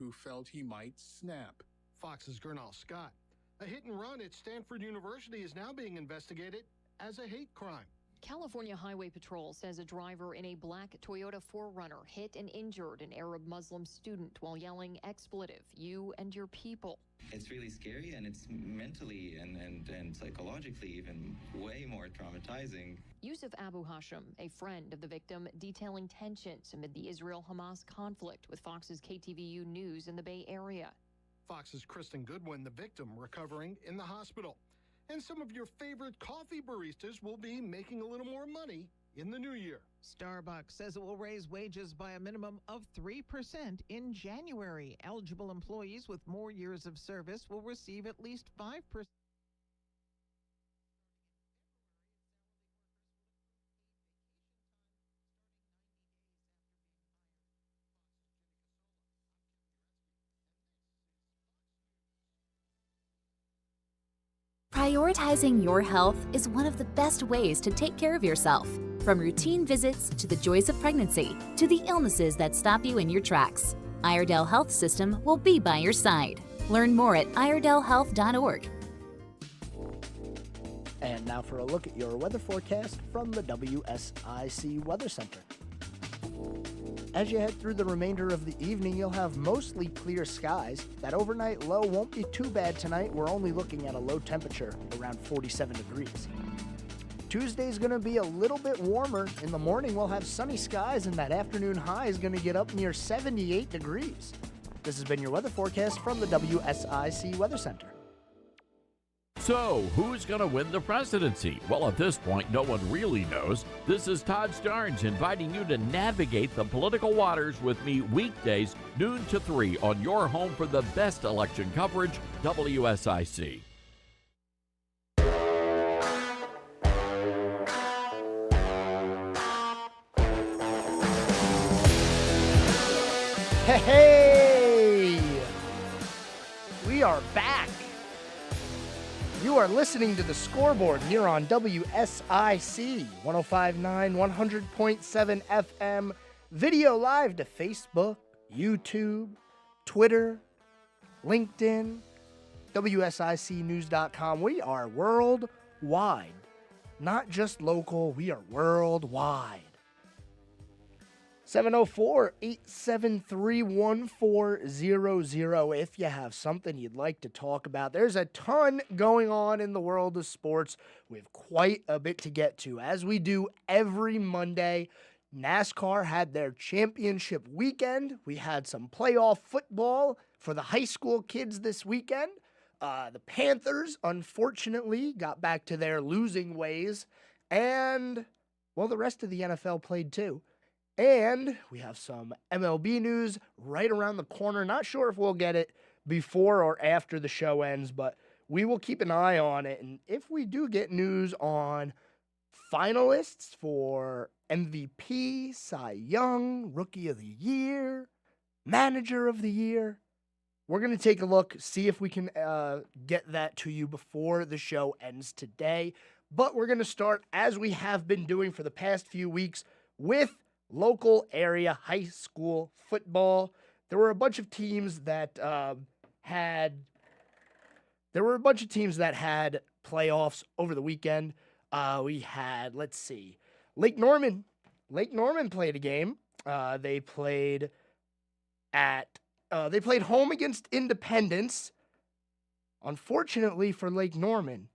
who felt he might snap. Fox's Gernal Scott. A hit and run at Stanford University is now being investigated as a hate crime. California Highway Patrol says a driver in a black Toyota 4Runner hit and injured an Arab Muslim student while yelling expletive, "You and your people." It's really scary, and it's mentally and psychologically even way more traumatizing. Yusuf Abu Hashim, a friend of the victim, detailing tensions amid the Israel-Hamas conflict with Fox's KTVU News in the Bay Area. Fox's Kristen Goodwin, the victim, recovering in the hospital. And some of your favorite coffee baristas will be making a little more money in the new year. Starbucks says it will raise wages by a minimum of 3% in January. Eligible employees with more years of service will receive at least 5%. Prioritizing your health is one of the best ways to take care of yourself. From routine visits to the joys of pregnancy to the illnesses that stop you in your tracks, Iredell Health System will be by your side. Learn more at iredellhealth.org. And now for a look at your weather forecast from the WSIC Weather Center. As you head through the remainder of the evening, you'll have mostly clear skies. That overnight low won't be too bad tonight. We're only looking at a low temperature around 47 degrees. Tuesday's going to be a little bit warmer. In the morning, we'll have sunny skies, and that afternoon high is going to get up near 78 degrees. This has been your weather forecast from the WSIC Weather Center. So, who's going to win the presidency? Well, at this point, no one really knows. This is Todd Starnes inviting you to navigate the political waters with me weekdays, noon to 3, on your home for the best election coverage, WSIC. Hey! We are back. You are listening to the Scoreboard here on WSIC 105.9, 100.7 FM, video live to Facebook, YouTube, Twitter, LinkedIn, WSICnews.com. We are worldwide, not just local, we are worldwide. 704-873-1400 if you have something you'd like to talk about. There's a ton going on in the world of sports. We have quite a bit to get to. As we do every Monday, NASCAR had their championship weekend. We had some playoff football for the high school kids this weekend. The Panthers, unfortunately, got back to their losing ways. And, well, the rest of the NFL played too. And we have some MLB news right around the corner. Not sure if we'll get it before or after the show ends, but we will keep an eye on it. And if we do get news on finalists for MVP, Cy Young, Rookie of the Year, Manager of the Year, we're going to take a look, see if we can get that to you before the show ends today. But we're going to start, as we have been doing for the past few weeks, with local area high school football. There were a bunch of teams that had playoffs over the weekend. We had, let's see, Lake Norman. Lake Norman played a game. They played home against Independence. Unfortunately for Lake Norman,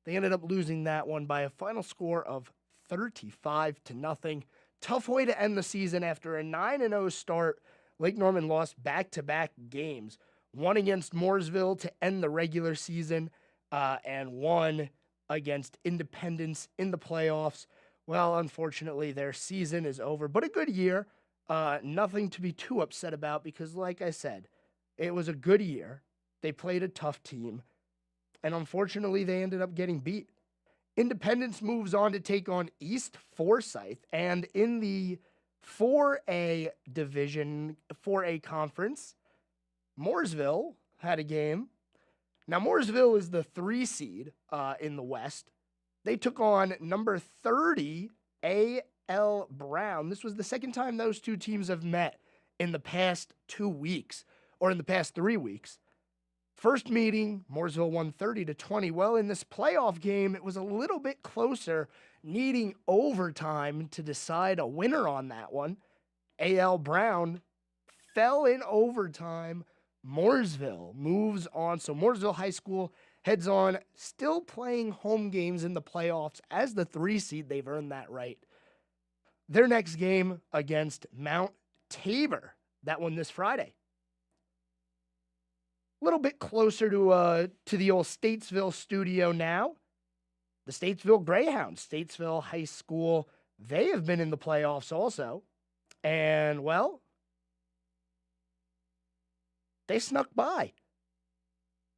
they ended up losing that one by a final score of 35-0. Tough way to end the season. After a 9-0 start, Lake Norman lost back-to-back games. One against Mooresville to end the regular season, and one against Independence in the playoffs. Well, unfortunately, their season is over, but a good year. Nothing to be too upset about because, like I said, it was a good year. They played a tough team, and unfortunately, they ended up getting beat. Independence moves on to take on East Forsyth, and in the 4A division, 4A conference, Mooresville had a game. Now, Mooresville is the 3 seed in the West. They took on number 30, A.L. Brown. This was the second time those two teams have met in the past 2 weeks. or in the past 3 weeks. First meeting, Mooresville won 30-20. Well, in this playoff game, it was a little bit closer, needing overtime to decide a winner on that one. A.L. Brown fell in overtime. Mooresville moves on. So Mooresville High School heads on, still playing home games in the playoffs as the 3 seed. They've earned that right. Their next game against Mount Tabor. That one this Friday. A little bit closer to the old Statesville studio now. The Statesville Greyhounds, Statesville High School, they have been in the playoffs also. And, well, they snuck by.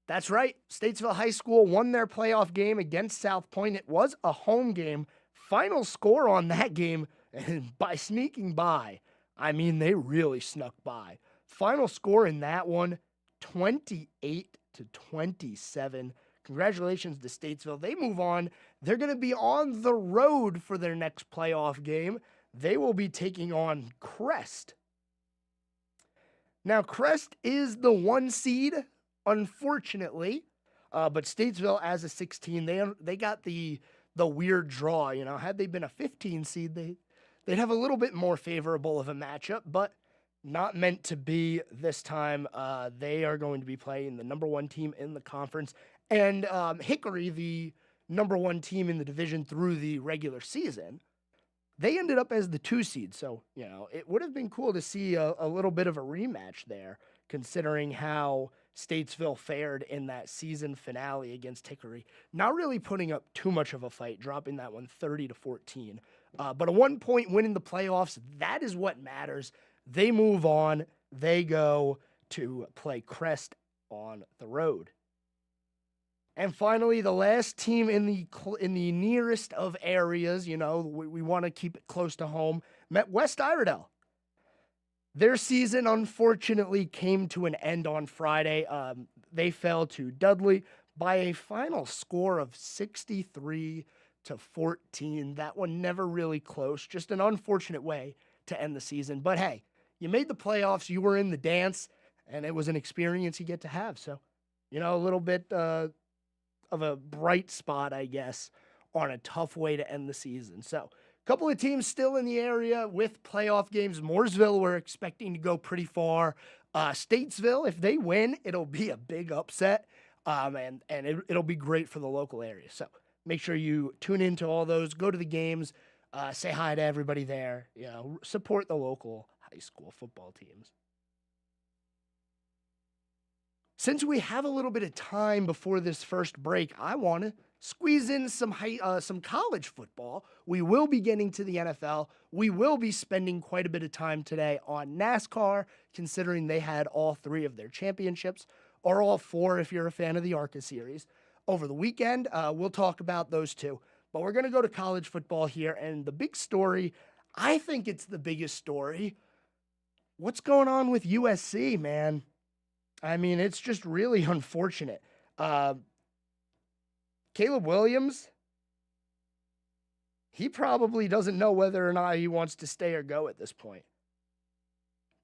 That's right. Statesville High School won their playoff game against South Point. It was a home game. Final score on that game, and by sneaking by, I mean they really snuck by. Final score in that one, 28-27. Congratulations to Statesville. They move on. They're going to be on the road for their next playoff game. They will be taking on Crest. Now, Crest is the 1 seed, unfortunately, but Statesville as a 16, they got the weird draw. You know, had they been a 15 seed, they'd have a little bit more favorable of a matchup, but not meant to be this time. They are going to be playing the number 1 team in the conference, and Hickory, the number 1 team in the division through the regular season. They ended up as the 2 seed, so, you know, it would have been cool to see a little bit of a rematch there, considering how Statesville fared in that season finale against Hickory. Not really putting up too much of a fight, dropping that one 30-14. But a 1-point win in the playoffs, that is what matters. They move on. They go to play Crest on the road. And finally, the last team in the nearest of areas, you know, we want to keep it close to home, met West Iredell. Their season, unfortunately, came to an end on Friday. They fell to Dudley by a final score of 63-14. That one never really close. Just an unfortunate way to end the season. But hey, you made the playoffs. You were in the dance, and it was an experience you get to have. So, you know, a little bit of a bright spot, I guess, on a tough way to end the season. So, a couple of teams still in the area with playoff games. Mooresville, we're expecting to go pretty far. Statesville, if they win, it'll be a big upset, and it'll be great for the local area. So, make sure you tune into all those, go to the games, say hi to everybody there, you know, support the local high school football teams. Since we have a little bit of time before this first break, I want to squeeze in some college football. We will be getting to the NFL. We will be spending quite a bit of time today on NASCAR, considering they had all 3 of their championships, or all 4 if you're a fan of the ARCA series. Over the weekend, we'll talk about those 2. But we're going to go to college football here, and the big story, I think it's the biggest story. What's going on with USC, man? I mean, it's just really unfortunate. Caleb Williams, he probably doesn't know whether or not he wants to stay or go at this point.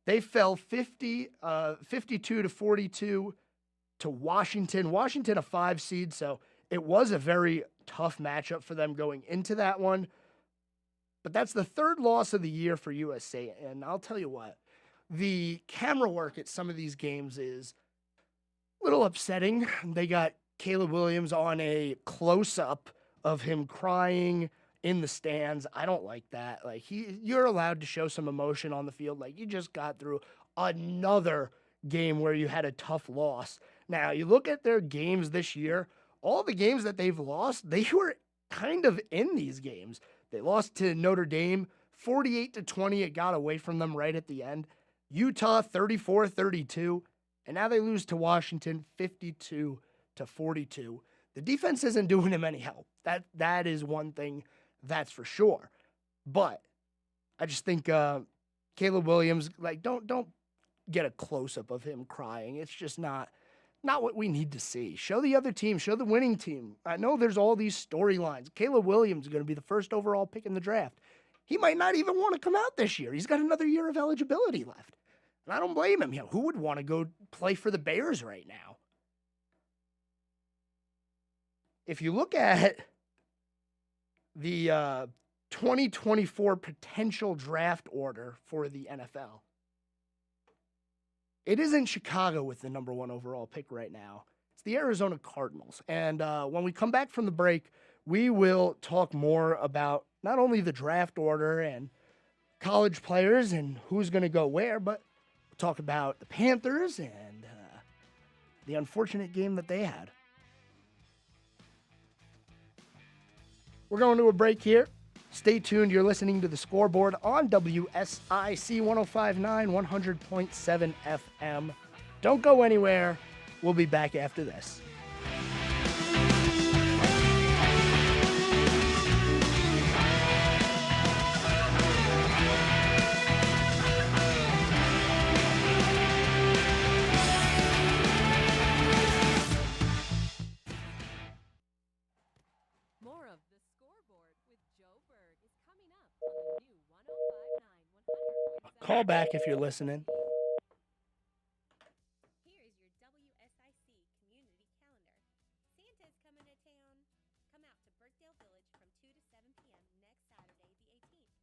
They fell 52-42 to Washington. Washington, a 5 seed, so it was a very tough matchup for them going into that one. But that's the 3rd loss of the year for USC, and I'll tell you what. The camera work at some of these games is a little upsetting. They got Caleb Williams on a close-up of him crying in the stands. I don't like that. Like, you're allowed to show some emotion on the field. Like, you just got through another game where you had a tough loss. Now, you look at their games this year, all the games that they've lost, they were kind of in these games. They lost to Notre Dame 48-20. It got away from them right at the end. Utah 34-32, and now they lose to Washington 52-42. The defense isn't doing him any help. That is one thing, that's for sure. But I just think Caleb Williams, like, don't get a close-up of him crying. It's just not what we need to see. Show the other team, show the winning team. I know there's all these storylines. Caleb Williams is going to be the first overall pick in the draft. He might not even want to come out this year. He's got another year of eligibility left. And I don't blame him. Who would want to go play for the Bears right now? If you look at the 2024 potential draft order for the NFL, it isn't Chicago with the number 1 overall pick right now. It's the Arizona Cardinals. And when we come back from the break, we will talk more about not only the draft order and college players and who's going to go where, but we'll talk about the Panthers and the unfortunate game that they had. We're going to a break here. Stay tuned. You're listening to The Scoreboard on WSIC 105.9, 100.7 FM. Don't go anywhere. We'll be back after this. More of The Scoreboard with Joe Berg is coming up on the new 105.9 100.7. Call back if you're listening. Here is your WSIC community calendar. Santa's coming to town. Come out to Birkdale Village from 2 to 7 p.m. next Saturday, the 18th.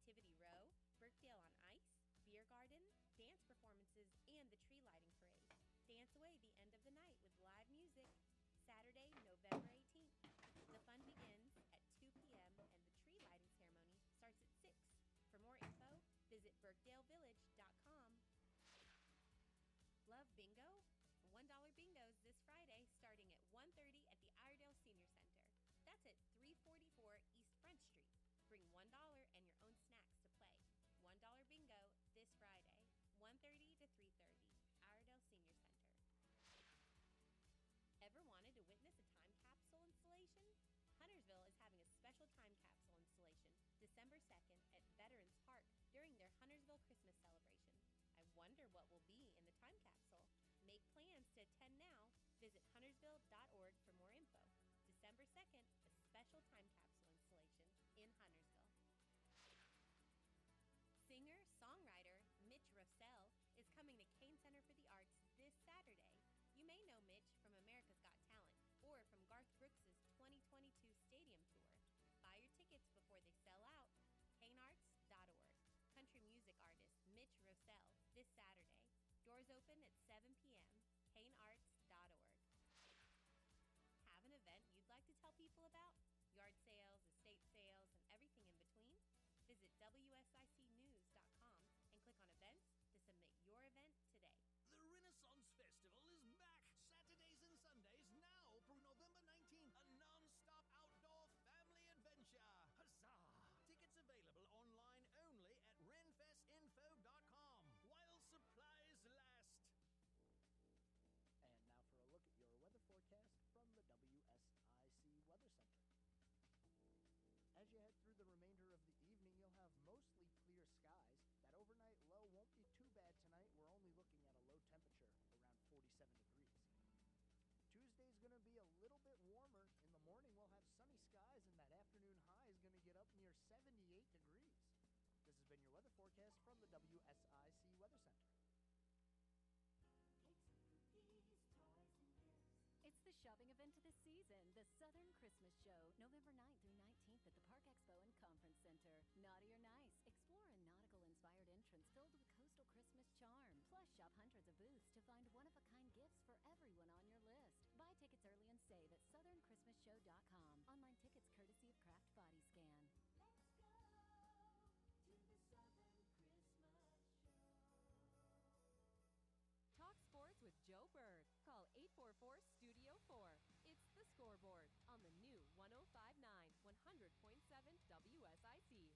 Activity Row, Birkdale on Ice, beer garden, dance performances, and the tree lighting parade. Dance away the end of the night with live music. Saturday, November 18th. The fun begins at 2 p.m. and the tree lighting ceremony starts at 6. For more info, visit birkdalevillage.com. Love bingo? $1 bingos this Friday starting at 1:30 at the Iredell Senior Center. That's at 344 East Front Street. Bring $1 and your own snacks to play. $1 bingo this Friday, 1:30 to 3:30, Iredell Senior Center. Ever wanted to witness a time capsule installation? Huntersville is having a special time capsule installation December 2nd at Veterans Park during their Huntersville Christmas celebration. I wonder what will be in the time capsule. Make plans to attend now. Visit huntersville.org for more info. December 2nd, a special time capsule installation in Huntersville. Singer-songwriter Mitch Rossell is coming to Kane Center for the Arts this Saturday. You may know Mitch from America's Got Talent or from Garth Brooks' 2022 Stadium Tour. Buy your tickets before they sell out. kanearts.org. Country music artist Mitch Rossell this Saturday. Doors open at 7 p.m. kanearts.org. Have an event you'd like to tell people about? Yard sales, estate sales, and everything in between? Visit WSICnews.com and click on events to submit your event today. The Renaissance Festival is back Saturdays and Sundays now through November 19th. A non-stop outdoor family adventure. Huzzah! Tickets available online only at renfestinfo.com while supplies last. And now for a look at your weather forecast from the WSIC Weather Center. As you head through the remainder of the evening, you'll have mostly clear skies. That overnight low won't be too bad tonight. We're only looking at a low temperature around 47 degrees. Tuesday's going to be a little bit warmer. In the morning, we'll have sunny skies, and that afternoon high is going to get up near 78 degrees. This has been your weather forecast from the WSIC Weather Center. It's the shopping event of the season, the Southern Christmas Show, November 9th through 19th at the Park Expo and Conference Center. Naughty or nice, explore a nautical-inspired entrance filled with coastal Christmas charm. Plus, shop hundreds of booths to find one-of-a-kind gifts for everyone on your list. Buy tickets early and save at southernchristmasshow.com. Online tickets courtesy of Craft Body Scan. Let's go to the Southern Christmas Show. Talk sports with Joe Berg. Call 844-STUDIO-4. It's The Scoreboard on the new 105.9, 100.7 WSIC.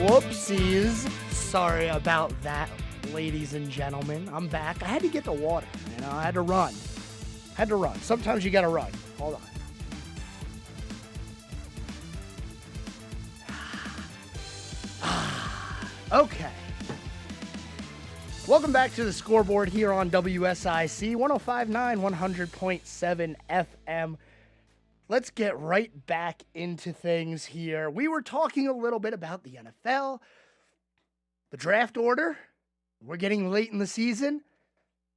Whoopsies. Sorry about that, ladies and gentlemen. I'm back. I had to get the water, I had to run. Sometimes you gotta run. Hold on. Okay. Welcome back to the Scoreboard here on WSIC 105.9, 100.7 FM. Let's get right back into things here. We were talking a little bit about the NFL, the draft order. We're getting late in the season.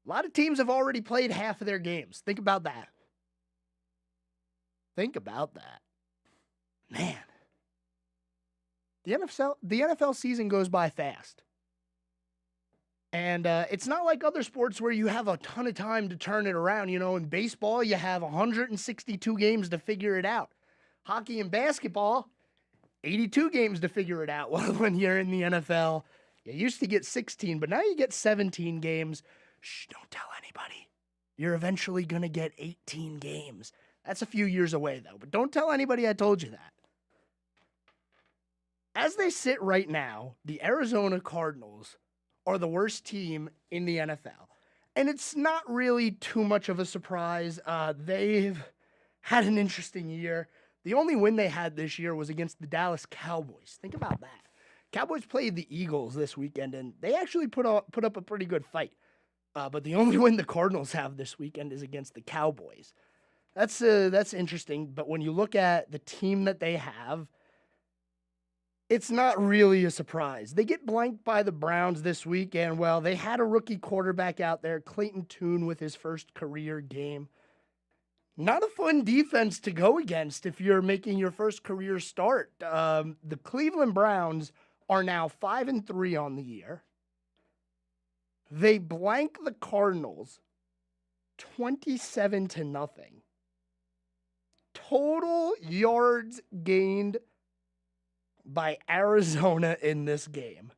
A lot of teams have already played half of their games. Think about that. Think about that. Man. The NFL season goes by fast. And it's not like other sports where you have a ton of time to turn it around. You know, in baseball, you have 162 games to figure it out. Hockey and basketball, 82 games to figure it out. Well, when you're in the NFL, you used to get 16, but now you get 17 games. Shh, don't tell anybody. You're eventually going to get 18 games. That's a few years away, though. But don't tell anybody I told you that. As they sit right now, the Arizona Cardinals are the worst team in the NFL. And it's not really too much of a surprise. They've had an interesting year. The only win they had this year was against the Dallas Cowboys. Think about that. Cowboys played the Eagles this weekend, and they actually put up a pretty good fight. But the only win the Cardinals have this weekend is against the Cowboys. That's interesting. But when you look at the team that they have, it's not really a surprise. They get blanked by the Browns this week, and, well, they had a rookie quarterback out there, Clayton Tune, with his first career game. Not a fun defense to go against if you're making your first career start. The Cleveland Browns are now 5-3 on the year. They blank the Cardinals 27-0. Total yards gained by Arizona in this game,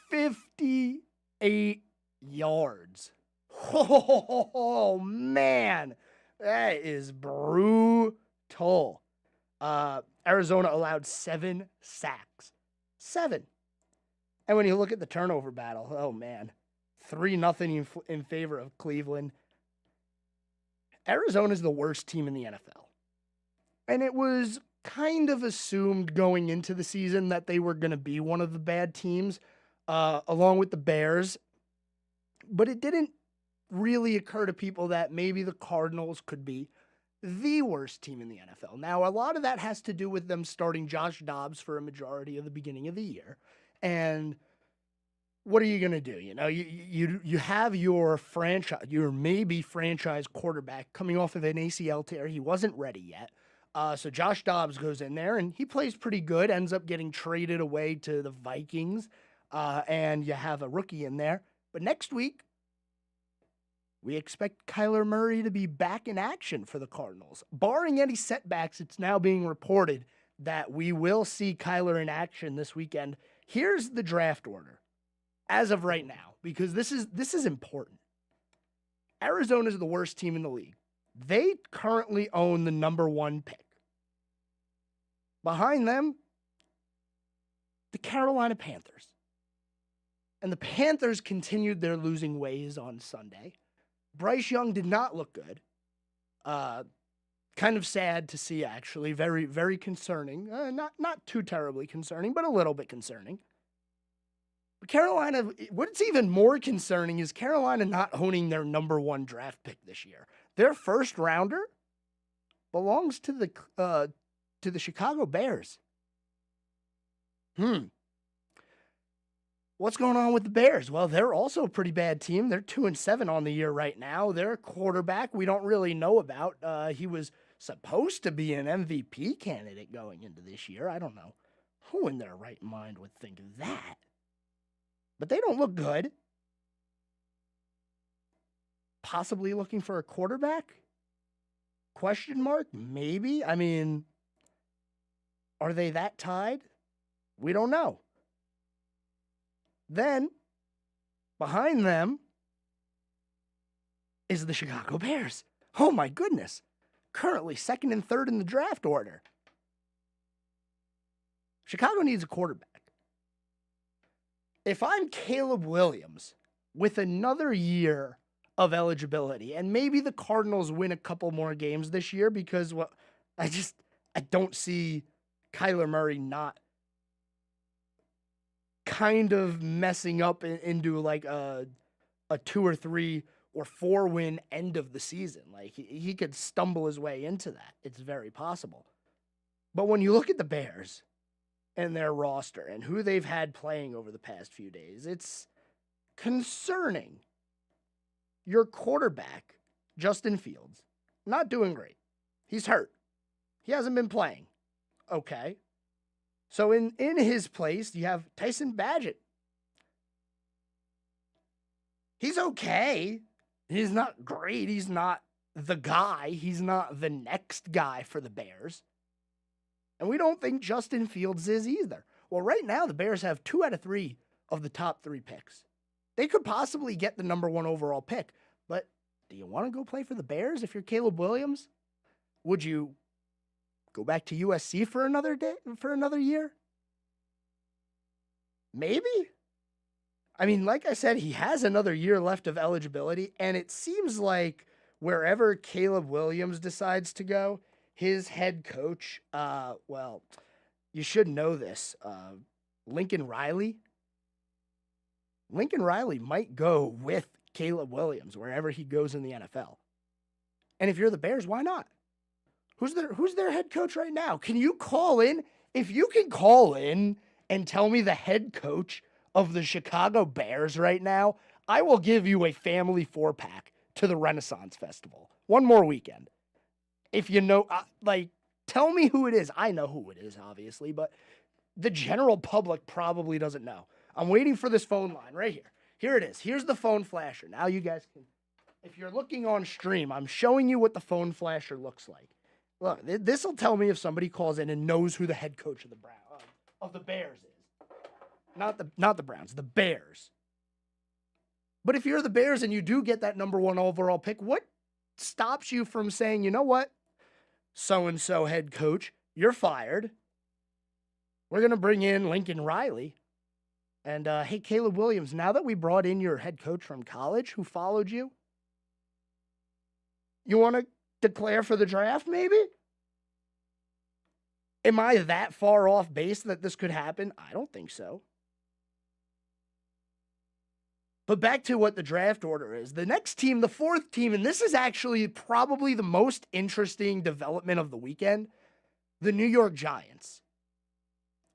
58 yards. Oh, man. That is brutal. Arizona allowed 7 sacks. 7. And when you look at the turnover battle, oh, man. 3-0 in favor of Cleveland. Arizona's the worst team in the NFL. And it was kind of assumed going into the season that they were going to be one of the bad teams, along with the Bears. But it didn't really occur to people that maybe the Cardinals could be the worst team in the NFL. Now, a lot of that has to do with them starting Josh Dobbs for a majority of the beginning of the year. And what are you going to do? You know, you have your maybe franchise quarterback coming off of an ACL tear. He wasn't ready yet. So Josh Dobbs goes in there, and he plays pretty good, ends up getting traded away to the Vikings, and you have a rookie in there. But next week, we expect Kyler Murray to be back in action for the Cardinals. Barring any setbacks, it's now being reported that we will see Kyler in action this weekend. Here's the draft order as of right now, because this is important. Arizona's the worst team in the league. They currently own the number 1 pick. Behind them, the Carolina Panthers. And the Panthers continued their losing ways on Sunday. Bryce Young did not look good. Kind of sad to see, actually. Very, very concerning. Not too terribly concerning, but a little bit concerning. But Carolina, what's even more concerning is Carolina not owning their number 1 draft pick this year. Their first rounder belongs to the Chicago Bears. What's going on with the Bears? Well, they're also a pretty bad team. They're 2-7 on the year right now. Their quarterback we don't really know about. He was supposed to be an MVP candidate going into this year. I don't know who in their right mind would think of that. But they don't look good. Possibly looking for a quarterback? Question mark? Maybe. I mean, are they that tied? We don't know. Then, behind them is the Chicago Bears. Oh my goodness. Currently 2nd and 3rd in the draft order. Chicago needs a quarterback. If I'm Caleb Williams with another year of eligibility, and maybe the Cardinals win a couple more games this year because I don't see Kyler Murray not kind of messing up into like a 2 or 3 or 4 win end of the season. Like he could stumble his way into that. It's very possible. But when you look at the Bears and their roster and who they've had playing over the past few days, it's concerning. Your quarterback, Justin Fields, not doing great. He's hurt. He hasn't been playing. Okay. So in his place, you have Tyson Badgett. He's okay. He's not great. He's not the guy. He's not the next guy for the Bears. And we don't think Justin Fields is either. Well, right now, the Bears have 2 out of 3 of the top 3 picks. They could possibly get the number 1 overall pick. But do you want to go play for the Bears if you're Caleb Williams? Would you go back to USC for another year? Maybe. I mean, like I said, he has another year left of eligibility, and it seems like wherever Caleb Williams decides to go, his head coach, well, you should know this, Lincoln Riley might go with Caleb Williams wherever he goes in the NFL. And if you're the Bears, why not? Who's their head coach right now? Can you call in? If you can call in and tell me the head coach of the Chicago Bears right now, I will give you a family 4-pack to the Renaissance Festival. One more weekend. If you know, tell me who it is. I know who it is, obviously, but the general public probably doesn't know. I'm waiting for this phone line right here. Here it is. Here's the phone flasher. Now you guys can, if you're looking on stream, I'm showing you what the phone flasher looks like. Look, this will tell me if somebody calls in and knows who the head coach of the Bears is. Not the Browns, the Bears. But if you're the Bears and you do get that number 1 overall pick, what stops you from saying, you know what, so-and-so head coach, you're fired. We're going to bring in Lincoln Riley. And, hey, Caleb Williams, now that we brought in your head coach from college who followed you, you want to declare for the draft, maybe? Am I that far off base that this could happen? I don't think so. But back to what the draft order is. The next team, the 4th team, and this is actually probably the most interesting development of the weekend, the New York Giants.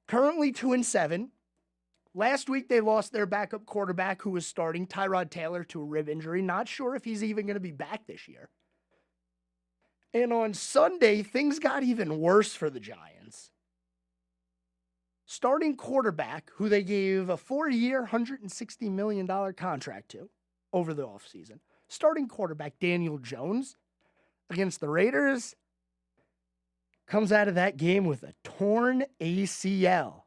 Currently 2-7. Last week, they lost their backup quarterback who was starting, Tyrod Taylor, to a rib injury. Not sure if he's even going to be back this year. And on Sunday, things got even worse for the Giants. Starting quarterback, who they gave a 4-year, $160 million contract to over the offseason. Starting quarterback, Daniel Jones, against the Raiders, comes out of that game with a torn ACL.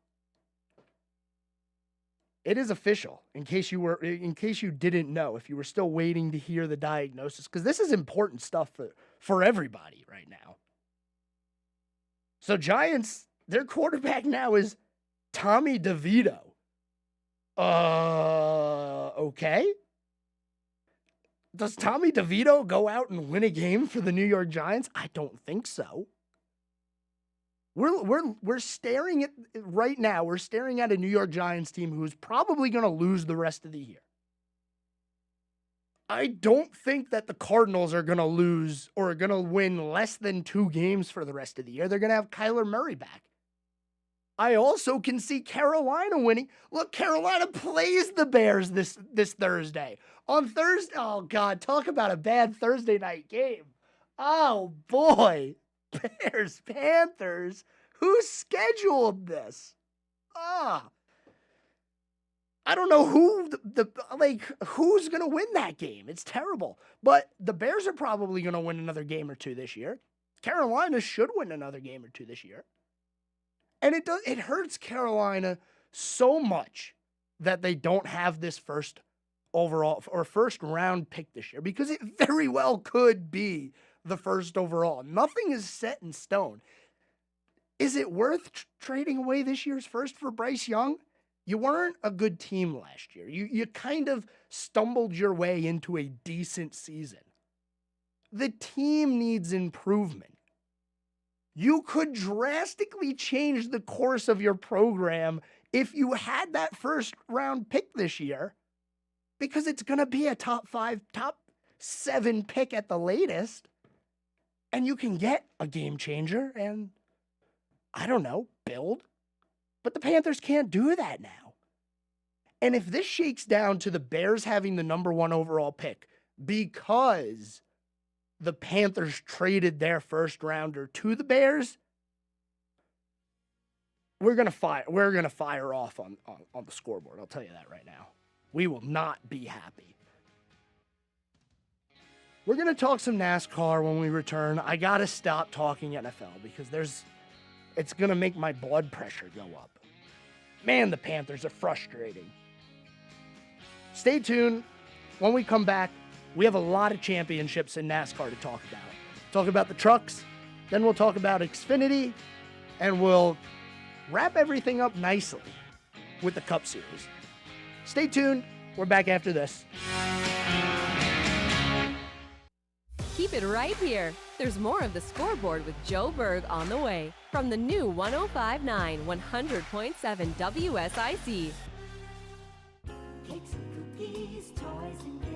It is official, in case you didn't know, if you were still waiting to hear the diagnosis, because this is important stuff for everybody right now. So Giants, their quarterback now is Tommy DeVito. Okay. Does Tommy DeVito go out and win a game for the New York Giants? I don't think so. We're staring at right now. We're staring at a New York Giants team who's probably going to lose the rest of the year. I don't think that the Cardinals are going to lose or are going to win less than 2 games for the rest of the year. They're going to have Kyler Murray back. I also can see Carolina winning. Look, Carolina plays the Bears this Thursday. On Thursday, oh God, talk about a bad Thursday night game. Oh boy. Bears, Panthers. Who scheduled this? I don't know who who's going to win that game. It's terrible. But the Bears are probably going to win another game or 2 this year. Carolina should win another game or 2 this year. And it hurts Carolina so much that they don't have this first overall or first round pick this year, because it very well could be the first overall. Nothing is set in stone. Is it worth trading away this year's first for Bryce Young? You weren't a good team last year. You kind of stumbled your way into a decent season. The team needs improvement. You could drastically change the course of your program if you had that first round pick this year, because it's going to be a top 5, top 7 pick at the latest, and you can get a game changer and, I don't know, build. But the Panthers can't do that now. And if this shakes down to the Bears having the number 1 overall pick because the Panthers traded their first rounder to the Bears, we're gonna fire off on the scoreboard. I'll tell you that right now. We will not be happy. We're gonna talk some NASCAR when we return. I gotta stop talking NFL because it's gonna make my blood pressure go up. Man, the Panthers are frustrating. Stay tuned. When we come back, we have a lot of championships in NASCAR to talk about. Talk about the trucks, then we'll talk about Xfinity, and we'll wrap everything up nicely with the Cup Series. Stay tuned. We're back after this. Keep it right here. There's more of the Scoreboard with Joe Berg on the way from the new 105.9 100.7 WSIC. Cakes and cookies, toys and gifts.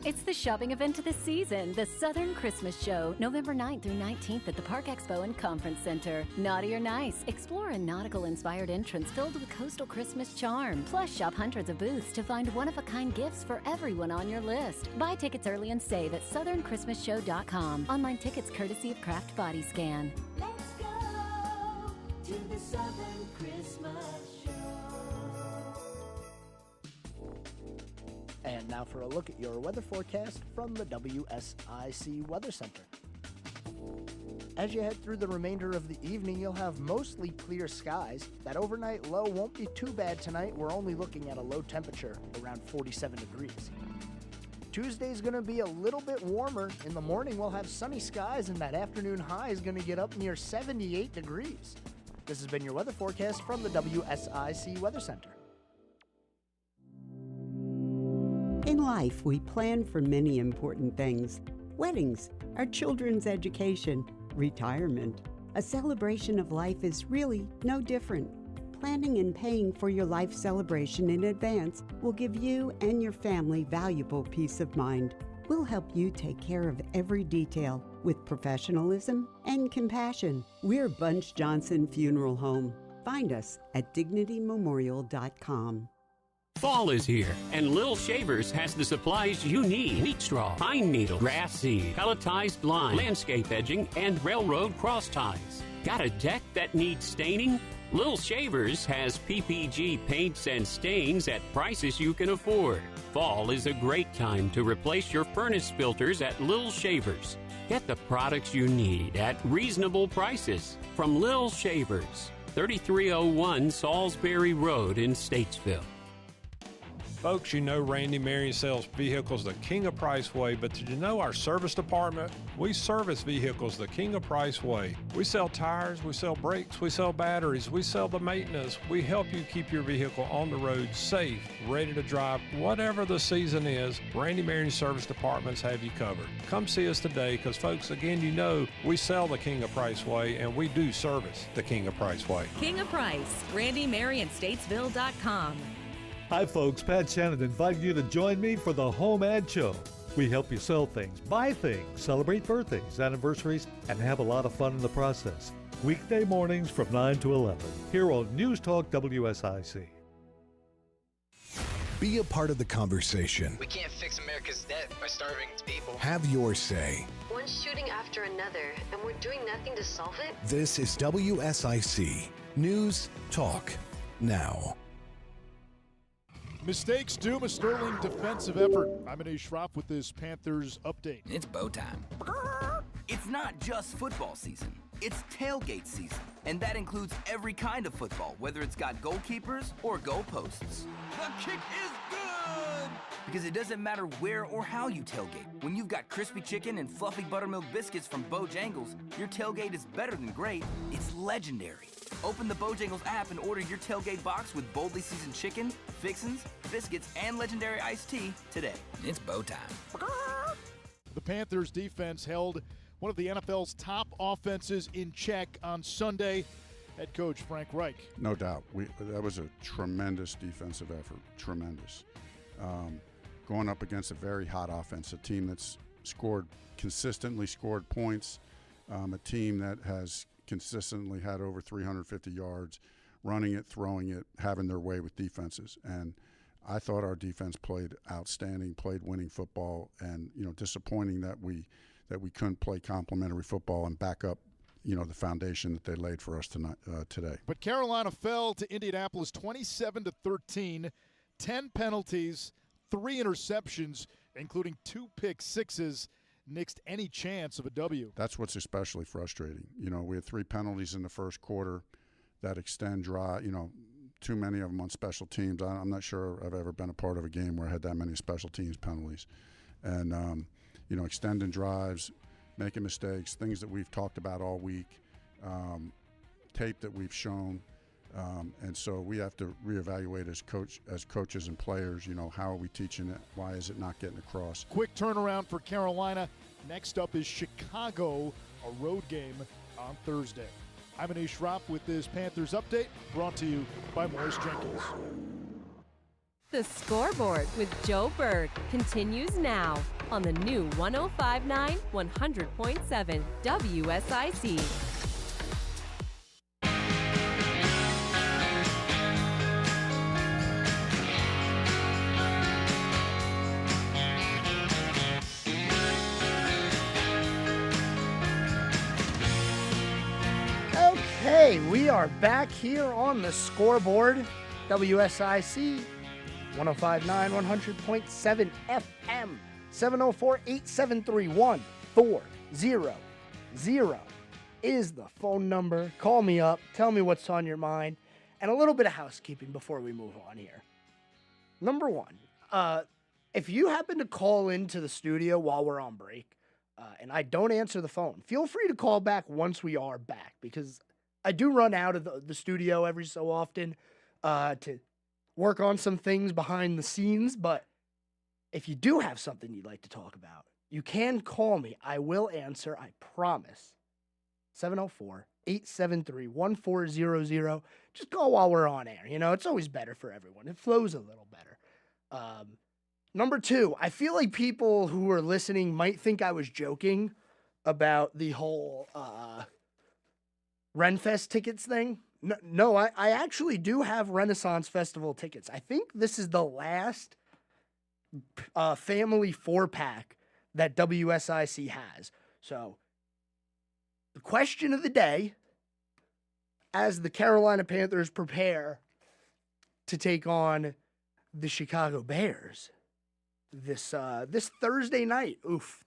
It's the shopping event of the season, the Southern Christmas Show, November 9th through 19th at the Park Expo and Conference Center. Naughty or Nice, explore a nautical-inspired entrance filled with coastal Christmas charm. Plus, shop hundreds of booths to find one-of-a-kind gifts for everyone on your list. Buy tickets early and save at southernChristmasShow.com. Online tickets courtesy of Craft Body Scan. Let's go to the Southern Christmas Show. And now for a look at your weather forecast from the WSIC Weather Center. As you head through the remainder of the evening, you'll have mostly clear skies. That overnight low won't be too bad tonight. We're only looking at a low temperature around 47 degrees. Tuesday's going to be a little bit warmer. In the morning, we'll have sunny skies, and that afternoon high is going to get up near 78 degrees. This has been your weather forecast from the WSIC Weather Center. In life, we plan for many important things. Weddings, our children's education, retirement. A celebration of life is really no different. Planning and paying for your life celebration in advance will give you and your family valuable peace of mind. We'll help you take care of every detail with professionalism and compassion. We're Bunch Johnson Funeral Home. Find us at dignitymemorial.com. Fall is here, and Lil Shavers has the supplies you need. Wheat straw, pine needle, grass seed, pelletized line, landscape edging, and railroad cross ties. Got a deck that needs staining? Lil Shavers has PPG paints and stains at prices you can afford. Fall is a great time to replace your furnace filters at Lil Shavers. Get the products you need at reasonable prices from Lil Shavers, 3301 Salisbury Road in Statesville. Folks, you know Randy Marion sells vehicles the King of Price way, but did you know our service department? We service vehicles the King of Price way. We sell tires, we sell brakes, we sell batteries, we sell the maintenance. We help you keep your vehicle on the road safe, ready to drive. Whatever the season is, Randy Marion service departments have you covered. Come see us today because, folks, again, you know we sell the King of Price way and we do service the King of Price way. King of Price, RandyMarionStatesville.com. Hi folks, Pat Shannon inviting you to join me for the Home Ad Show. We help you sell things, buy things, celebrate birthdays, anniversaries, and have a lot of fun in the process. Weekday mornings from 9 to 11, here on News Talk WSIC. Be a part of the conversation. We can't fix America's debt by starving its people. Have your say. One shooting after another, and we're doing nothing to solve it? This is WSIC News Talk Now. Mistakes doom a sterling defensive effort. I'm Anish Shroff with this Panthers update. It's bow time. It's not just football season. It's tailgate season. And that includes every kind of football, whether it's got goalkeepers or goalposts. The kick is good! Because it doesn't matter where or how you tailgate. When you've got crispy chicken and fluffy buttermilk biscuits from Bojangles, your tailgate is better than great. It's legendary. Open the Bojangles app and order your tailgate box with boldly seasoned chicken, fixins, biscuits, and legendary iced tea today. It's bow time. The Panthers defense held one of the NFL's top offenses in check on Sunday. head coach Frank Reich. No doubt. That was a tremendous defensive effort, tremendous. Going up against a very hot offense, a team that's consistently scored points, a team that has consistently had over 350 yards, running it, throwing it, having their way with defenses. And I thought our defense played outstanding, played winning football, and disappointing that we couldn't play complementary football and back up the foundation that they laid for us today. But Carolina fell to Indianapolis 27-13, 10 penalties, 3 interceptions, including 2 pick sixes, nixed any chance of a W. That's what's especially frustrating. We had 3 penalties in the first quarter that extend drive, too many of them on special teams. I'm not sure I've ever been a part of a game where I had that many special teams penalties. And, extending drives, making mistakes, things that we've talked about all week, tape that we've shown. And so we have to reevaluate as coaches and players, how are we teaching it? Why is it not getting across? Quick turnaround for Carolina. Next up is Chicago, a road game on Thursday. I'm Anish Shroff with this Panthers update, brought to you by Morris Jenkins. The Scoreboard with Joe Berg continues now on the new 105.9 100.7 WSIC. Okay, we are back here on the Scoreboard, WSIC 105.9, 100.7 FM, 704-873-1400 is the phone number. Call me up, tell me what's on your mind, and a little bit of housekeeping before we move on here. Number one, if you happen to call into the studio while we're on break, and I don't answer the phone, feel free to call back once we are back, because I do run out of the studio every so often to work on some things behind the scenes. But if you do have something you'd like to talk about, you can call me. I will answer, I promise. 704-873-1400. Just call while we're on air. It's always better for everyone. It flows a little better. Number two, I feel like people who are listening might think I was joking about the whole Renfest tickets thing. No, I actually do have Renaissance Festival tickets. I think this is the last family 4-pack that WSIC has. So, the question of the day, as the Carolina Panthers prepare to take on the Chicago Bears this Thursday night.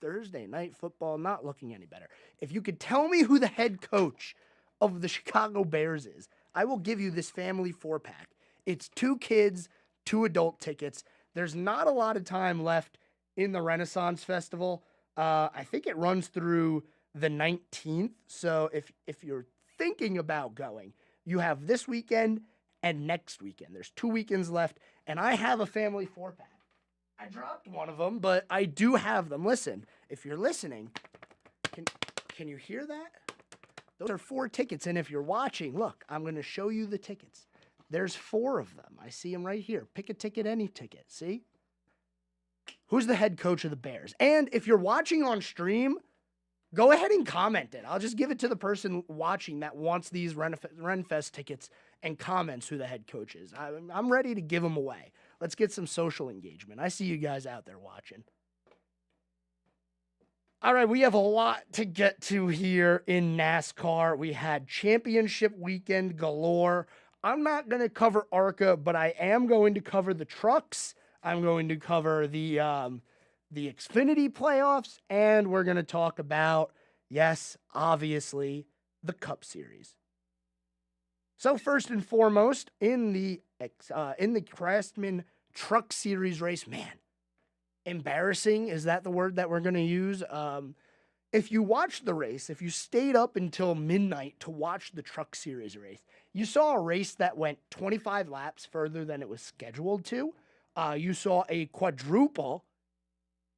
Thursday night football not looking any better. If you could tell me who the head coach of the Chicago Bears is, I will give you this family 4-pack. It's 2 kids, 2 adult tickets. There's not a lot of time left in the Renaissance Festival. I think it runs through the 19th. So if you're thinking about going, you have this weekend and next weekend. There's 2 weekends left, and I have a family 4-pack. I dropped one of them, but I do have them. Listen, if you're listening, can you hear that? Those are 4 tickets, and if you're watching, look, I'm going to show you the tickets. There's 4 of them. I see them right here. Pick a ticket, any ticket. See? Who's the head coach of the Bears? And if you're watching on stream, go ahead and comment it. I'll just give it to the person watching that wants these Renfest tickets and comments who the head coach is. I'm ready to give them away. Let's get some social engagement. I see you guys out there watching. All right, we have a lot to get to here in NASCAR. We had championship weekend galore. I'm not going to cover ARCA, but I am going to cover the trucks. I'm going to cover the Xfinity playoffs, and we're going to talk about, yes, obviously, the Cup Series. So first and foremost, in the Craftsman Truck Series race, man, embarrassing, is that the word that we're going to use? If you watched the race, if you stayed up until midnight to watch the Truck Series race, you saw a race that went 25 laps further than it was scheduled to. You saw a quadruple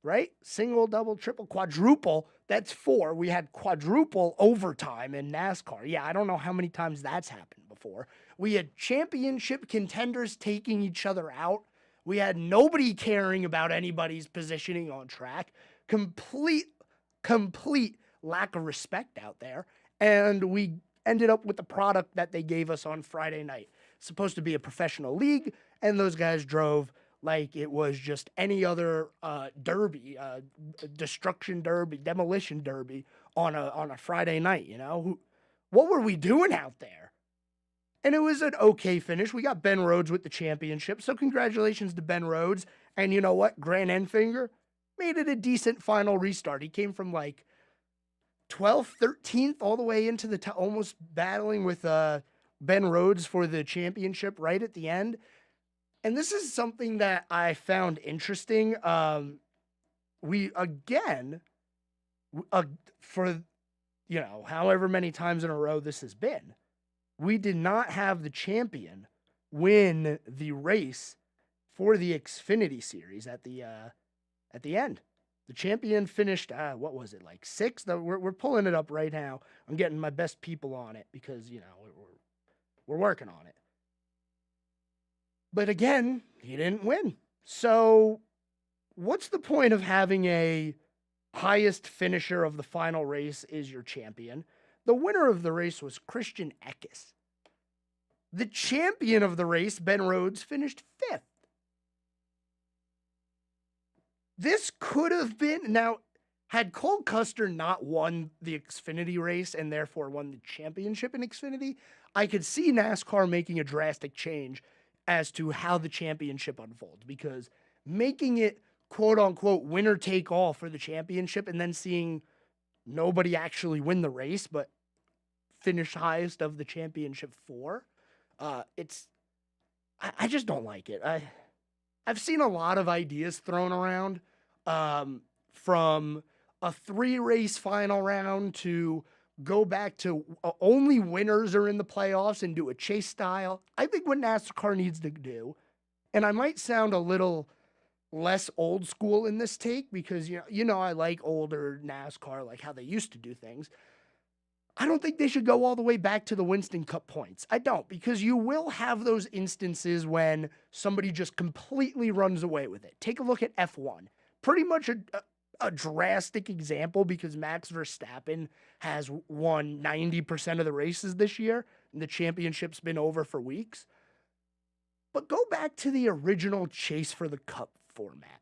right? Single, double, triple, quadruple. That's 4. We had quadruple overtime in NASCAR. Yeah, I don't know how many times that's happened before. We had championship contenders taking each other out. We had nobody caring about anybody's positioning on track. Complete lack of respect out there. And we ended up with the product that they gave us on Friday night. It's supposed to be a professional league, and those guys drove like it was just any other derby, destruction derby, demolition derby on a Friday night, you know? What were we doing out there? And it was an okay finish. We got Ben Rhodes with the championship, so congratulations to Ben Rhodes. And you know what? Grant Enfinger made it a decent final restart. He came from like 12th, 13th, all the way into the almost battling with Ben Rhodes for the championship right at the end. And this is something that I found interesting. We, again, for, you know, however many times in a row this has been, we did not have the champion win the race for the Xfinity Series at the end. The champion finished, what was it, like 6th? We're pulling it up right now. I'm getting my best people on it because, you know, we're working on it. But again, he didn't win. So what's the point of having a highest finisher of the final race is your champion? The winner of the race was Christian Eckes. The champion of the race, Ben Rhodes, finished 5th. This could have been, now, had Cole Custer not won the Xfinity race and therefore won the championship in Xfinity, I could see NASCAR making a drastic change as to how the championship unfolds, because making it quote unquote winner take all for the championship and then seeing nobody actually win the race but finish highest of the championship 4, I just don't like it. I've seen a lot of ideas thrown around, from a 3-race final round to go back to only winners are in the playoffs and do a chase style. I think what NASCAR needs to do, and I might sound a little less old school in this take because, you know, I like older NASCAR, like how they used to do things. I don't think they should go all the way back to the Winston Cup points. I don't, because you will have those instances when somebody just completely runs away with it. Take a look at F1. Pretty much a drastic example, because Max Verstappen has won 90% of the races this year, and the championship's been over for weeks. But go back to the original chase for the Cup format.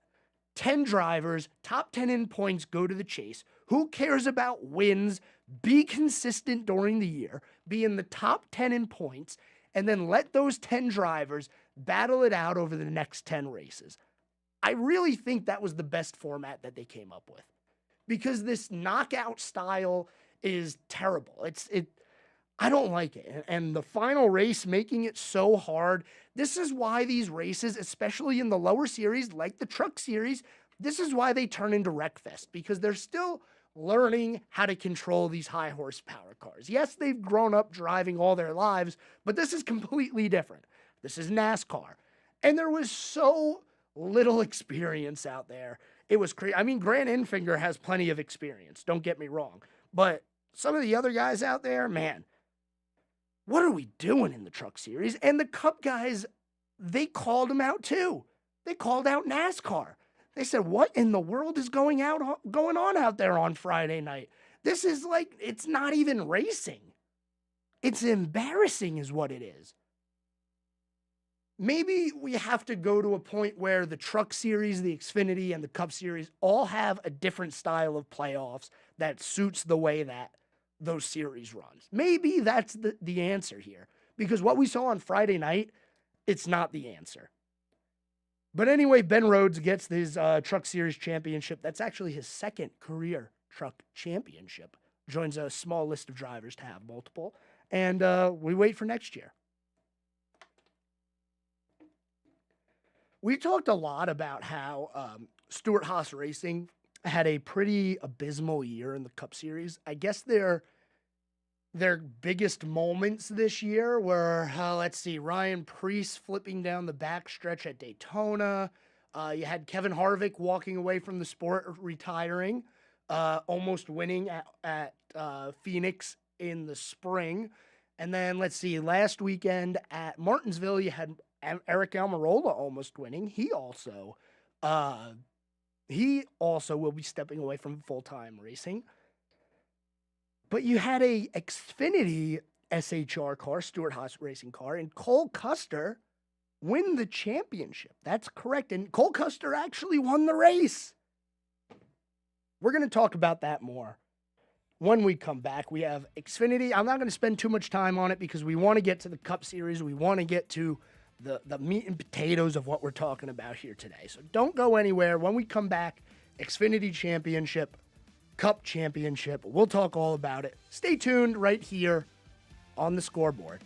10 drivers, top 10 in points go to the chase. Who cares about wins? Be consistent during the year, be in the top 10 in points, and then let those 10 drivers battle it out over the next 10 races. I really think that was the best format that they came up with, because this knockout style is terrible. I don't like it. And the final race, making it so hard. This is why these races, especially in the lower series, like the truck series, this is why they turn into Wreckfest, because they're still learning how to control these high horsepower cars. Yes, they've grown up driving all their lives, but this is completely different. This is NASCAR. And there was so little experience out there. It was crazy. I mean, Grant Enfinger has plenty of experience, don't get me wrong. But some of the other guys out there, man, what are we doing in the truck series? And the Cup guys, they called them out too. They called out NASCAR. They said, what in the world is going on out there on Friday night? This is like, it's not even racing. It's embarrassing is what it is. Maybe we have to go to a point where the truck series, the Xfinity, and the Cup series all have a different style of playoffs that suits the way that those series runs. Maybe that's the answer here, because what we saw on Friday night, it's not the answer. But anyway, Ben Rhodes gets his truck series championship. That's actually his 2nd career truck championship. Joins a small list of drivers to have multiple. And we wait for next year. We talked a lot about how Stewart-Haas Racing had a pretty abysmal year in the Cup Series. I guess their biggest moments this year were, let's see, Ryan Preece flipping down the backstretch at Daytona, You had Kevin Harvick walking away from the sport, retiring, almost winning at Phoenix in the spring. And then, let's see, last weekend at Martinsville, you had Eric Almirola almost winning. He also will be stepping away from full-time racing. But you had a Xfinity SHR car, Stewart-Haas racing car, and Cole Custer win the championship. That's correct. And Cole Custer actually won the race. We're going to talk about that more when we come back. We have Xfinity. I'm not going to spend too much time on it because we want to get to the Cup Series. We want to get to the meat and potatoes of what we're talking about here today. So don't go anywhere. When we come back, Xfinity Championship, Cup Championship. We'll talk all about it. Stay tuned right here on the Scoreboard.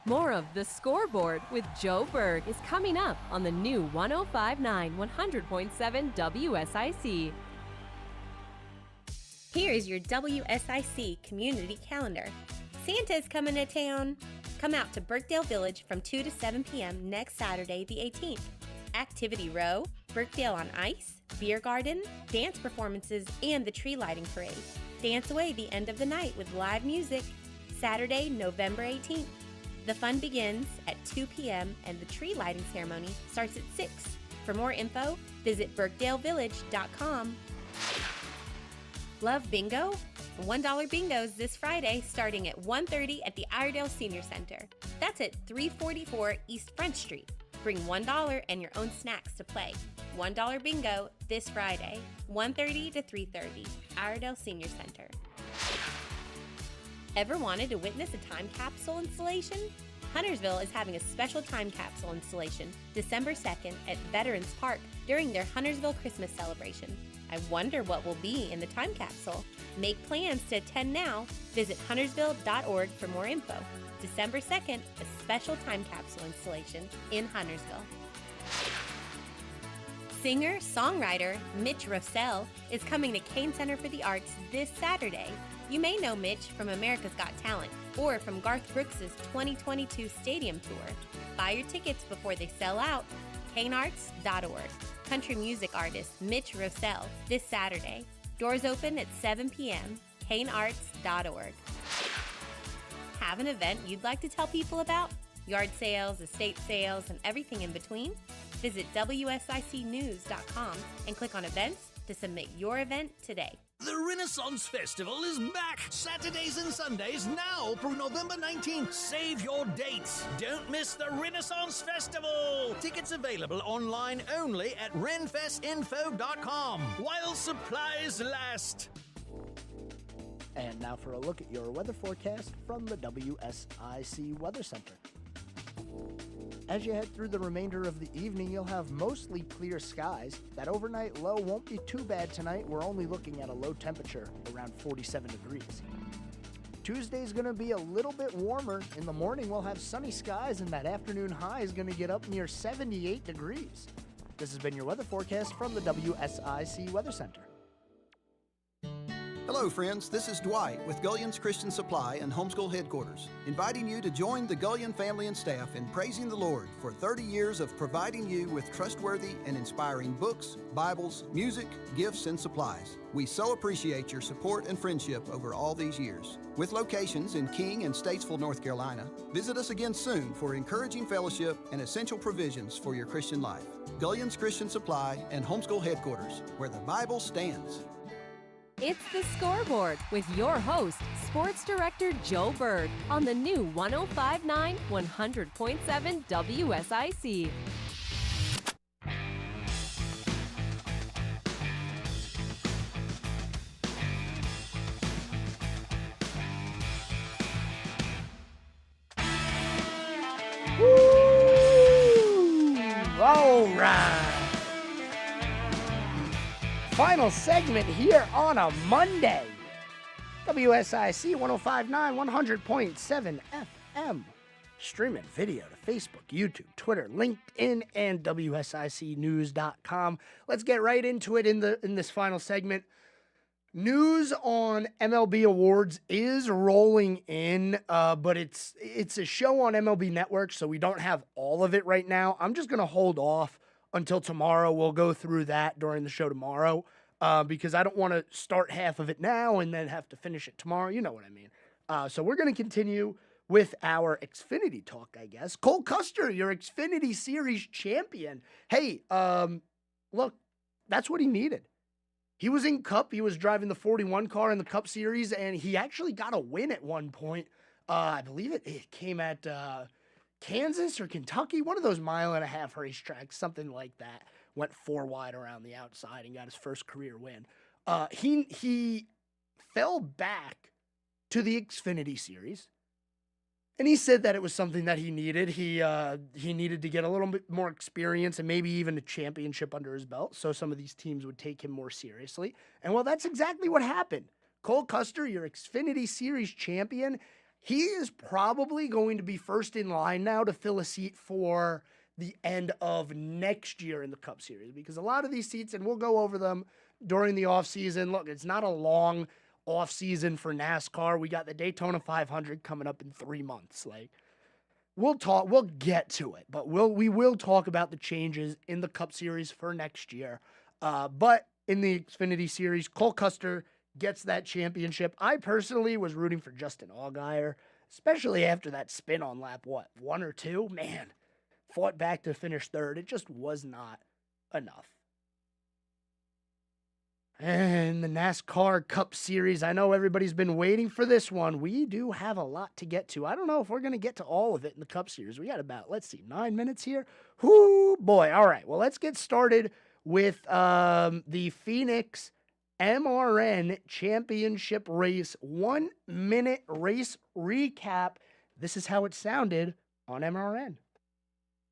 More of The Scoreboard with Joe Berg is coming up on the new 105.9 100.7 WSIC. Here is your WSIC community calendar. Santa's coming to town. Come out to Birkdale Village from 2 to 7 p.m. next Saturday, the 18th. Activity Row, Birkdale on Ice, Beer Garden, dance performances, and the tree lighting parade. Dance away the end of the night with live music. Saturday, November 18th. The fun begins at 2 p.m. and the tree lighting ceremony starts at 6. For more info, visit birkdalevillage.com. Love bingo? $1 bingos this Friday starting at 1:30 at the Iredale Senior Center. That's at 344 East Front Street. Bring $1 and your own snacks to play. $1 bingo this Friday, 1:30 to 3:30, Iredale Senior Center. Ever wanted to witness a time capsule installation? Huntersville is having a special time capsule installation December 2nd at Veterans Park during their Huntersville Christmas celebration. I wonder what will be in the time capsule. Make plans to attend now. Visit huntersville.org for more info. December 2nd, a special time capsule installation in Huntersville. Singer-songwriter Mitch Rossell is coming to Kane Center for the Arts this Saturday. You may know Mitch from America's Got Talent or from Garth Brooks' 2022 Stadium Tour. Buy your tickets before they sell out. kanearts.org. Country music artist Mitch Rossell this Saturday. Doors open at 7 p.m. kanearts.org. Have an event you'd like to tell people about? Yard sales, estate sales, and everything in between? Visit WSICnews.com and click on events to submit your event today. The Renaissance Festival is back Saturdays and Sundays now through November 19th. Save your dates. Don't miss the Renaissance Festival. Tickets available online only at renfestinfo.com while supplies last. And now for a look at your weather forecast from the WSIC Weather Center. As you head through the remainder of the evening, you'll have mostly clear skies. That overnight low won't be too bad tonight. We're only looking at a low temperature around 47 degrees. Tuesday's going to be a little bit warmer. In the morning, we'll have sunny skies, and that afternoon high is going to get up near 78 degrees. This has been your weather forecast from the WSIC Weather Center. Hello, friends. This is Dwight with Gullion's Christian Supply and Homeschool Headquarters, inviting you to join the Gullion family and staff in praising the Lord for 30 years of providing you with trustworthy and inspiring books, Bibles, music, gifts, and supplies. We so appreciate your support and friendship over all these years. With locations in King and Statesville, North Carolina, visit us again soon for encouraging fellowship and essential provisions for your Christian life. Gullion's Christian Supply and Homeschool Headquarters, where the Bible stands. It's The Scoreboard with your host, Sports Director Joe Berg, on the new 105.9 100.7 WSIC. Woo! All right. Final segment here on a Monday. WSIC 105.9, 100.7 FM. Streaming video to Facebook, YouTube, Twitter, LinkedIn, and WSICnews.com. Let's get right into it in this final segment. News on MLB awards is rolling in, but it's a show on MLB Network, so we don't have all of it right now. I'm just going to hold off until tomorrow. We'll go through that during the show tomorrow, because I don't want to start half of it now and then have to finish it tomorrow. You know what I mean. So we're going to continue with our Xfinity talk, I guess. Cole Custer, your Xfinity Series champion. Hey, look, that's what he needed. He was in Cup. He was driving the 41 car in the Cup Series, and he actually got a win at one point. I believe it came at Kansas or Kentucky, one of those mile-and-a-half racetracks, something like that. Went 4 wide around the outside and got his first career win. He fell back to the Xfinity Series, and he said that it was something that he needed. He needed to get a little bit more experience and maybe even a championship under his belt, so some of these teams would take him more seriously. And well, that's exactly what happened. Cole Custer, your Xfinity Series champion, he is probably going to be first in line now to fill a seat for the end of next year in the Cup Series, because a lot of these seats, and we'll go over them during the offseason. Look, it's not a long off-season for NASCAR. We got the Daytona 500 coming up in 3 months. Like, we'll get to it, but we will talk about the changes in the Cup Series for next year. But in the Xfinity Series, Cole Custer gets that championship. I personally was rooting for Justin Allgaier, especially after that spin on lap, 1 or 2? Man, fought back to finish third. It just was not enough. And the NASCAR Cup Series, I know everybody's been waiting for this one. We do have a lot to get to. I don't know if we're going to get to all of it in the Cup Series. We got about, 9 minutes here. Whoo, boy. All right, well, let's get started with the Phoenix MRN Championship race. 1 minute race recap. This is how it sounded on MRN.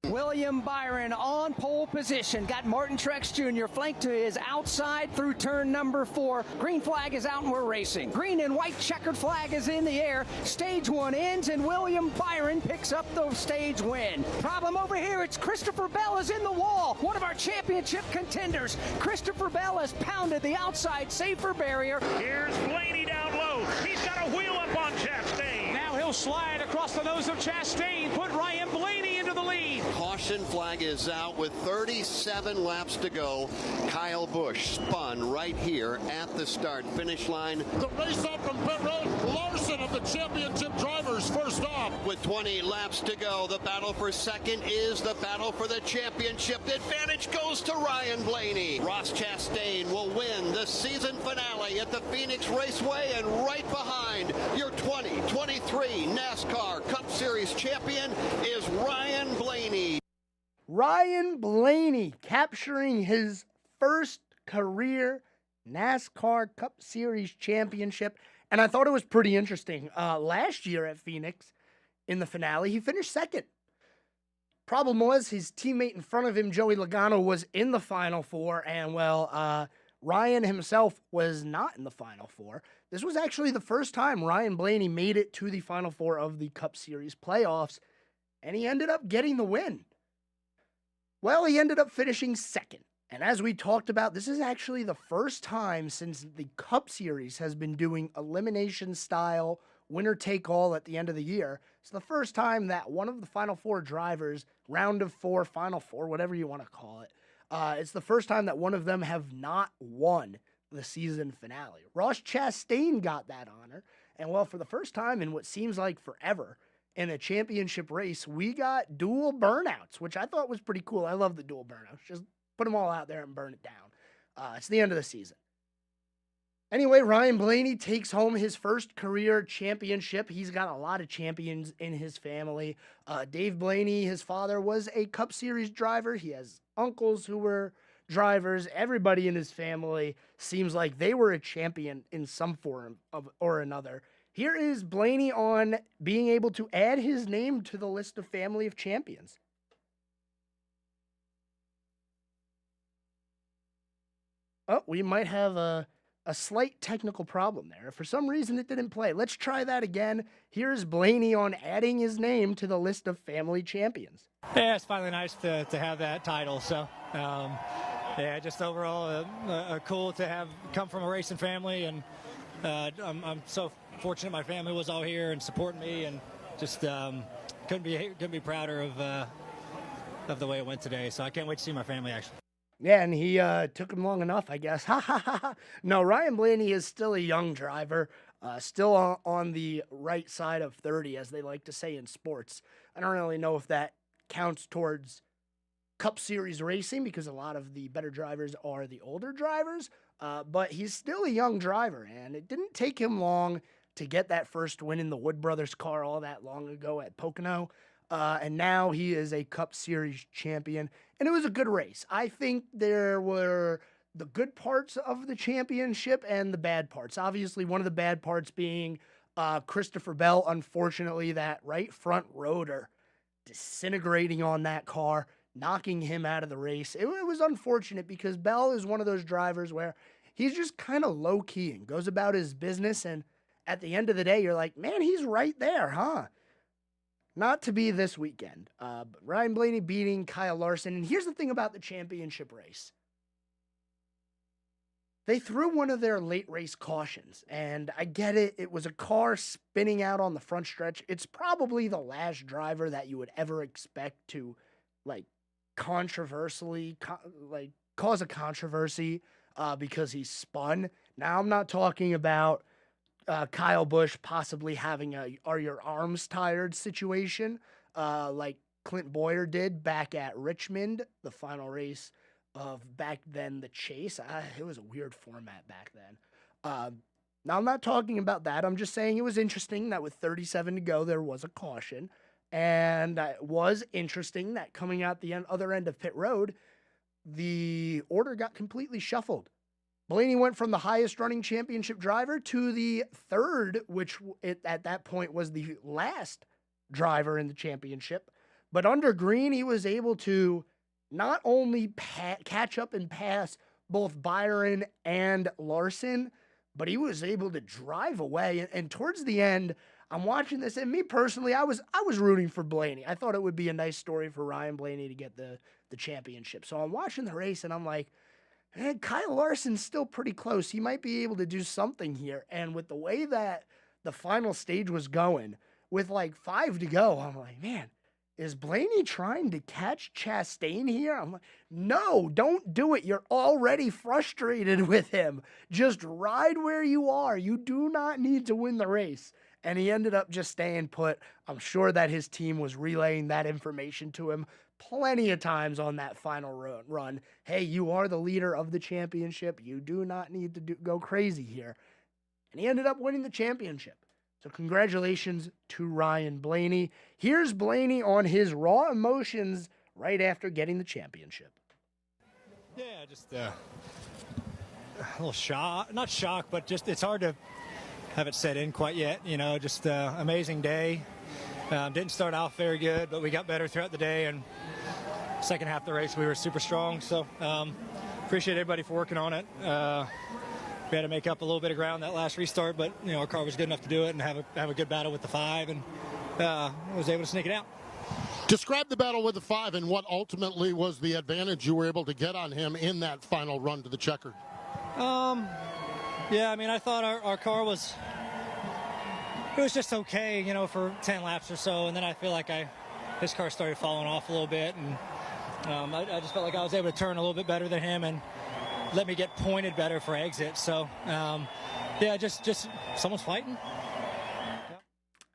William Byron on pole position. Got Martin Truex Jr. flanked to his outside through turn number 4. Green flag is out and we're racing. Green and white checkered flag is in the air. Stage 1 ends and William Byron picks up the stage win. Problem over here, it's Christopher Bell is in the wall. One of our championship contenders. Christopher Bell has pounded the outside safer barrier. Here's Blaney down low. He's got a wheel up on Chastain. Now he'll slide across the nose of Chastain. Put Ryan Blaney into the lead. Caution flag is out with 37 laps to go. Kyle Busch spun right here at the start-finish line. The race up from pit road, Larson of the championship drivers first off. With 20 laps to go, the battle for second is the battle for the championship. The advantage goes to Ryan Blaney. Ross Chastain will win the season finale at the Phoenix Raceway, and right behind your 2023 NASCAR Cup Series champion is Ryan Blaney. Ryan Blaney capturing his first career NASCAR Cup Series championship. And I thought it was pretty interesting. Last year at Phoenix, in the finale, he finished second. Problem was his teammate in front of him, Joey Logano, was in the Final Four. And, well, Ryan himself was not in the Final Four. This was actually the first time Ryan Blaney made it to the Final Four of the Cup Series playoffs. And he ended up getting the win. Well, he ended up finishing second. And as we talked about, this is actually the first time since the Cup Series has been doing elimination-style winner-take-all at the end of the year. It's the first time that one of the Final Four drivers, round of 4, Final Four, whatever you want to call it, it's the first time that one of them have not won the season finale. Ross Chastain got that honor. And, well, for the first time in what seems like forever, in a championship race, we got dual burnouts, which I thought was pretty cool. I love the dual burnouts. Just put them all out there and burn it down. It's the end of the season. Anyway, Ryan Blaney takes home his first career championship. He's got a lot of champions in his family. Dave Blaney, his father, was a Cup Series driver. He has uncles who were drivers. Everybody in his family seems like they were a champion in some form or another. Here is Blaney on being able to add his name to the list of family of champions. Oh, we might have a slight technical problem there. For some reason, it didn't play. Let's try that again. Here's Blaney on adding his name to the list of family champions. Yeah, it's finally nice to have that title. So, yeah, just overall cool to have come from a racing family, and I'm so fortunate my family was all here and supporting me, and just couldn't be prouder of the way it went today. So I can't wait to see my family actually. Yeah, and he took him long enough, I guess. Ha ha ha ha. No, Ryan Blaney is still a young driver, still on the right side of 30, as they like to say in sports. I don't really know if that counts towards Cup Series racing, because a lot of the better drivers are the older drivers, but he's still a young driver, and it didn't take him long to get that first win in the Wood Brothers car all that long ago at Pocono. And now he is a Cup Series champion, and it was a good race. I think there were the good parts of the championship and the bad parts. Obviously, one of the bad parts being Christopher Bell, unfortunately, that right front rotor disintegrating on that car, knocking him out of the race. It was unfortunate because Bell is one of those drivers where he's just kind of low-key and goes about his business, and at the end of the day, you're like, man, he's right there, huh? Not to be this weekend. But Ryan Blaney beating Kyle Larson. And here's the thing about the championship race. They threw one of their late race cautions, and I get it. It was a car spinning out on the front stretch. It's probably the last driver that you would ever expect to, controversially, cause a controversy because he spun. Now, I'm not talking about Kyle Busch possibly having a "are your arms tired" situation like Clint Boyer did back at Richmond, the final race of back then the Chase. It was a weird format back then. Now, I'm not talking about that. I'm just saying it was interesting that with 37 to go, there was a caution. And it was interesting that coming out the other end of pit road, the order got completely shuffled. Blaney went from the highest running championship driver to the third, which at that point was the last driver in the championship. But under Green, he was able to not only catch up and pass both Byron and Larson, but he was able to drive away. And towards the end, I'm watching this, and me personally, I was rooting for Blaney. I thought it would be a nice story for Ryan Blaney to get the championship. So I'm watching the race, and I'm like, man, Kyle Larson's still pretty close. He might be able to do something here. And with the way that the final stage was going, with 5 to go, I'm like, man, is Blaney trying to catch Chastain here? I'm like, no, don't do it. You're already frustrated with him. Just ride where you are. You do not need to win the race. And he ended up just staying put. I'm sure that his team was relaying that information to him plenty of times on that final run. Hey, you are the leader of the championship. You do not need to go crazy here. And he ended up winning the championship. So congratulations to Ryan Blaney. Here's Blaney on his raw emotions right after getting the championship. Yeah, just a little shock. Not shock, but just it's hard to have it set in quite yet. Just amazing day. Didn't start off very good, but we got better throughout the day, and second half of the race we were super strong. So appreciate everybody for working on it. We had to make up a little bit of ground that last restart, but our car was good enough to do it and have a good battle with the 5, and was able to sneak it out. Describe the battle with the 5 and what ultimately was the advantage you were able to get on him in that final run to the checkered. Yeah, I thought our car was just okay, for 10 laps or so, and then I feel like his car started falling off a little bit, and I just felt like I was able to turn a little bit better than him and let me get pointed better for exit. So, yeah, just someone's fighting.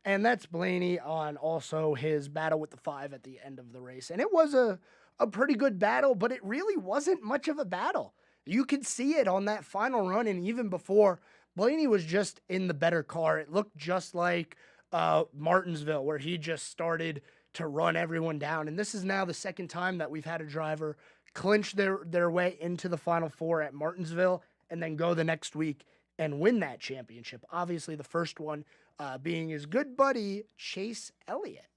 And that's Blaney on also his battle with the 5 at the end of the race. And it was a pretty good battle, but it really wasn't much of a battle. You could see it on that final run, and even before, Blaney was just in the better car. It looked just like Martinsville, where he just started to run everyone down. And this is now the second time that we've had a driver clinch their way into the Final Four at Martinsville and then go the next week and win that championship. Obviously, the first one being his good buddy, Chase Elliott.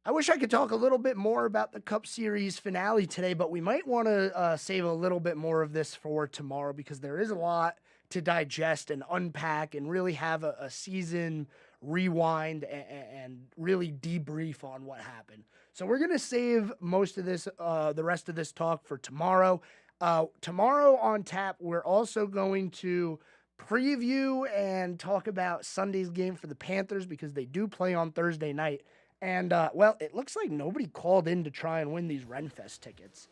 I wish I could talk a little bit more about the Cup Series finale today, but we might want to save a little bit more of this for tomorrow because there is a lot to digest and unpack and really have a season rewind and really debrief on what happened. So we're going to save most of this, the rest of this talk for tomorrow. Tomorrow on tap, we're also going to preview and talk about Sunday's game for the Panthers because they do play on Thursday night. And, well, it looks like nobody called in to try and win these Renfest tickets.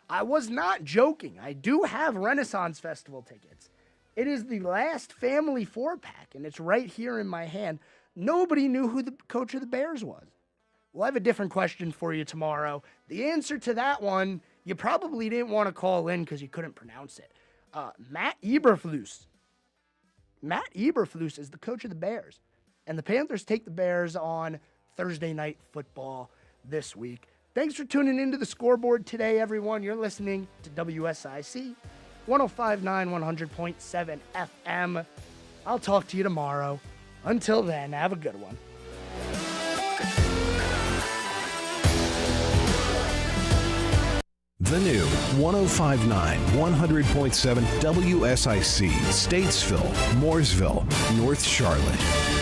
I was not joking. I do have Renaissance Festival tickets. It is the last family 4-pack, and it's right here in my hand. Nobody knew who the coach of the Bears was. We'll have a different question for you tomorrow. The answer to that one, you probably didn't want to call in because you couldn't pronounce it. Matt Eberflus. Matt Eberflus is the coach of the Bears. And the Panthers take the Bears on Thursday Night Football this week. Thanks for tuning into the Scoreboard today, everyone. You're listening to WSIC 105.9, 100.7 FM. I'll talk to you tomorrow. Until then, have a good one. The new 105.9, 100.7 WSIC, Statesville, Mooresville, North Charlotte.